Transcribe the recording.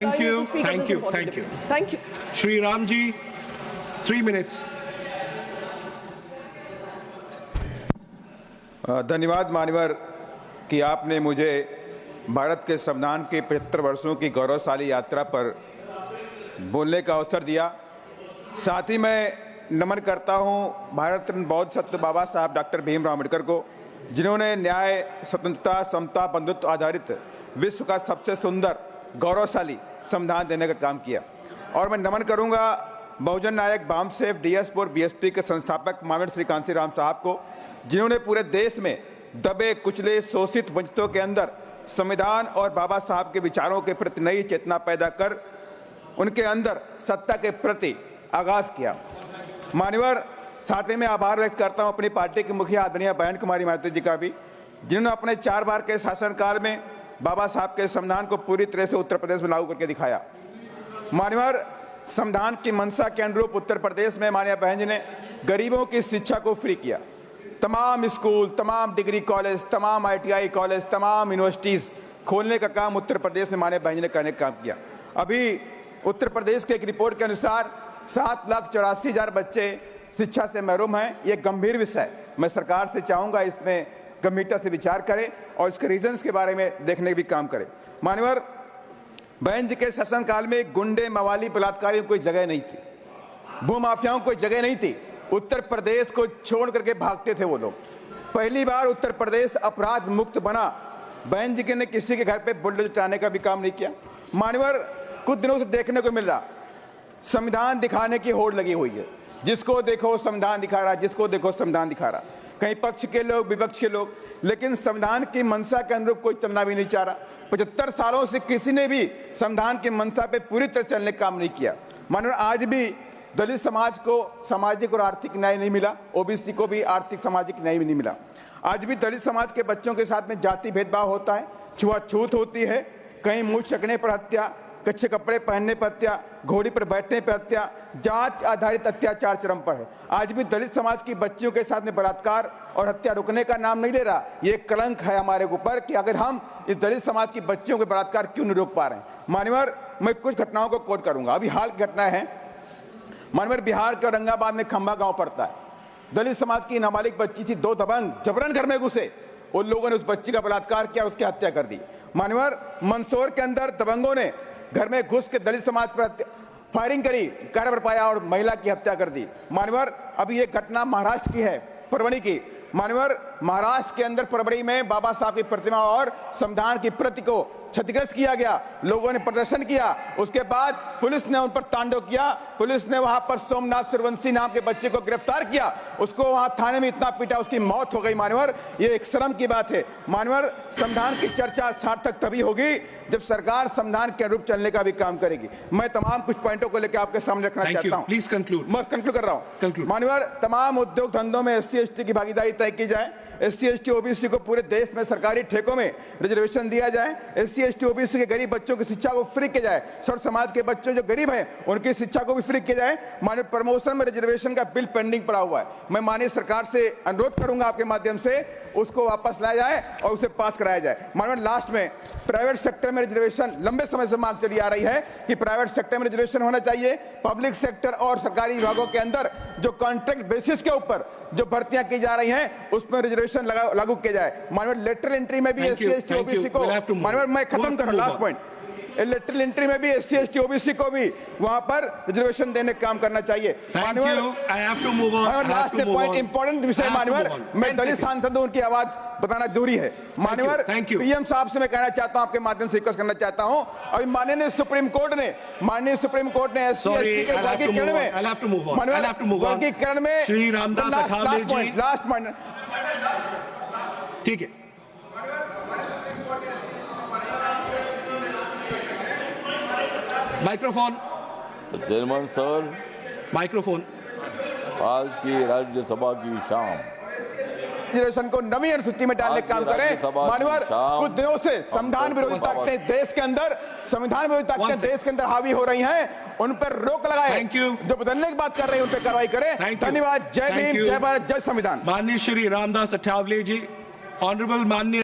Thank you. Thank you. Thank you. Thank you. Shri Ramji, 3 minutes. धन्यवाद मान्यवर कि आपने मुझे भारत के संविधान के 75 वर्षों की गौरवशाली यात्रा पर बोलने का अवसर दिया। साथ ही मैं नमन करता हूं भारत रत्न बौद्ध सत्य बाबा साहब डॉक्टर भीमराव अम्बेडकर को, जिन्होंने न्याय, स्वतंत्रता, समता, बंधुत्व आधारित विश्व का सबसे सुंदर गौरवशाली संविधान देने का काम किया। और मैं नमन करूंगा बहुजन नायक बामसेफ डीएस4 बीएसपी के संस्थापक माननीय श्री कांशीराम साहब को, जिन्होंने पूरे देश में दबे कुचले शोषित वंचितों के अंदर संविधान और बाबा साहब के विचारों के प्रति नई चेतना पैदा कर उनके अंदर सत्ता के प्रति आगाज किया। मान्यवर, साथ ही मैं आभार व्यक्त करता हूं अपनी पार्टी की मुखिया आदरणीय बहन कुमारी मायावती जी का भी, जिन्होंने अपने 4 बार के शासनकाल में बाबा साहब के संविधान को पूरी तरह से उत्तर प्रदेश में लागू करके दिखाया। मान्यवर, संविधान की मंशा के अनुरूप उत्तर प्रदेश में माननीय बहन जी ने गरीबों की शिक्षा को फ्री किया। तमाम स्कूल, तमाम डिग्री कॉलेज, तमाम ITI कॉलेज, तमाम यूनिवर्सिटीज खोलने का काम उत्तर प्रदेश में माननीय बहन जी ने करने का काम किया। अभी उत्तर प्रदेश के एक रिपोर्ट के अनुसार 7,84,000 बच्चे शिक्षा से महरूम हैं। ये गंभीर विषय है। मैं सरकार से चाहूंगा इसमें गंभीरता से विचार करे और इसके रीजंस के बारे में देखने भी काम करे। मान्यवर, बहन जी के शासनकाल में गुंडे, मवाली, बलात्कारियों को कोई जगह नहीं थी, भूमाफियाओं को कोई जगह नहीं थी। उत्तर प्रदेश को छोड़ करके भागते थे वो लोग। पहली बार उत्तर प्रदेश अपराध मुक्त बना। बहन जी ने किसी के घर पे बुलडोजर चलाने का भी काम नहीं किया। मान्यवर, कुछ दिनों से देखने को मिल रहा संविधान दिखाने की होड़ लगी हुई है। जिसको देखो संविधान दिखा रहा, जिसको देखो संविधान दिखा रहा, कहीं पक्ष के लोग, विपक्ष के लोग, लेकिन संविधान की मंशा के अनुरूप कोई चलना भी नहीं चाह रहा। 75 सालों से किसी ने भी संविधान की मंशा पे पूरी तरह चलने का काम नहीं किया। मानो आज भी दलित समाज को सामाजिक और आर्थिक न्याय नहीं मिला, OBC को भी आर्थिक सामाजिक न्याय नहीं मिला। आज भी दलित समाज के बच्चों के साथ में जाति भेदभाव होता है, छुआछूत होती है, कहीं मुंह चकने पर हत्या, कच्चे कपड़े पहनने पर हत्या, घोड़ी पर बैठने पर हत्या, जात आधारित अत्याचार चरम पर है। आज भी दलित समाज की बच्चियों के साथ में बलात्कार और हत्या रुकने का नाम नहीं ले रहा। ये कलंक है हमारे ऊपर कि अगर हम इस दलित समाज की बच्चियों के बलात्कार क्यों नहीं रोक पा रहे हैं। मान्यवर, मैं कुछ घटनाओं को कोट करूंगा। अभी हाल की घटना है, मान्यवर, बिहार के औरंगाबाद में खंबा गांव पड़ता है। दलित समाज की नाबालिग बच्ची थी, 2 दबंग जबरन घर में घुसे, उन लोगों ने उस बच्ची का बलात्कार किया, उसकी हत्या कर दी। मान्यवर, मंदसौर के अंदर दबंगों ने घर में घुस के दलित समाज पर फायरिंग करी, कार पाया और महिला की हत्या कर दी। मान्यवर, अभी ये घटना महाराष्ट्र की है, परवणी की। मान्यवर, महाराष्ट्र के अंदर परवणी में बाबा साहब की प्रतिमा और संविधान की प्रति को क्षतिग्रस्त किया गया। लोगों ने प्रदर्शन किया, उसके बाद पुलिस ने उन पर तांडव किया। पुलिस ने वहां पर सोमनाथ सूर्यवंशी नाम के बच्चे को गिरफ्तार किया, उसको वहां थाने में इतना पीटा, उसकी मौत हो गई। मान्यवर, ये एक शर्म की बात है। मान्यवर, संविधान की चर्चा सार्थक तभी होगी जब सरकार संविधान के अनुरूप चलने का भी काम करेगी। मैं तमाम कुछ पॉइंटों को लेकर आपके सामने रखना चाहता हूं। Please conclude. मैं कंक्लूड कर रहा हूं। मान्यवर, तमाम उद्योग धंधों में SC/ST की भागीदारी तय की जाए। SC/ST OBC को पूरे देश में सरकारी ठेकों में रिजर्वेशन दिया जाए। SC/ST OBC के गरीब बच्चों की शिक्षा को फ्री किया जाए। सर्व समाज के बच्चों जो गरीब हैं उनकी शिक्षा को भी फ्री किया जाए। माननीय प्रमोशन में रिजर्वेशन का बिल पेंडिंग पड़ा हुआ है। मैं माननीय सरकार से अनुरोध करूंगा आपके माध्यम से उसको वापस लाया जाए और उसे पास कराया जाए। माननीय, लास्ट में प्राइवेट सेक्टर में रिजर्वेशन लंबे समय से मांग चली आ रही है कि प्राइवेट सेक्टर में रिजर्वेशन होना चाहिए। पब्लिक सेक्टर और सरकारी विभागों के अंदर जो कॉन्ट्रैक्ट बेसिस के ऊपर जो भर्तियां की जा रही हैं उसमें रिजर्वेशन लागू किया जाए। माननीय, लेटरल एंट्री में भी SC/ST OBC को, माननीय मैं खत्म कर रहा हूं, लास्ट पॉइंट, लेटरल एंट्री में भी SC/ST OBC को भी वहां पर रिजर्वेशन देने का काम करना चाहिए। माननीय, लास्ट पॉइंट, इंपॉर्टेंट विषय माननीय, मैं दलित सांसद हूं, उनकी आवाज बताना जरूरी है। माननीय, PM साहब से मैं कहना चाहता हूं, आपके माध्यम से रिक्वेस्ट करना चाहता हूं, अभी माननीय सुप्रीम कोर्ट ने SC/ST के वर्गीकरण में श्री रामदास अठावले जी, लास्ट पॉइंट, ठीक है, माइक्रोफोन, चेयरमैन सर, माइक्रोफोन। आज की राज्यसभा की शाम रिजर्वेशन को नवी अनुसूची में डालने का काम करें। मान्यवर, कुछ दिनों से संविधान विरोधी ताकतें देश के अंदर, संविधान विरोधी ताकतें देश के अंदर हावी हो रही हैं, उन पर रोक लगाए। जो बदलने की बात कर रहे हैं उन पर कार्रवाई करें। धन्यवाद। जय भीम, जय भारत, जय संविधान। माननीय श्री रामदास अठावले जी, ऑनरेबल माननीय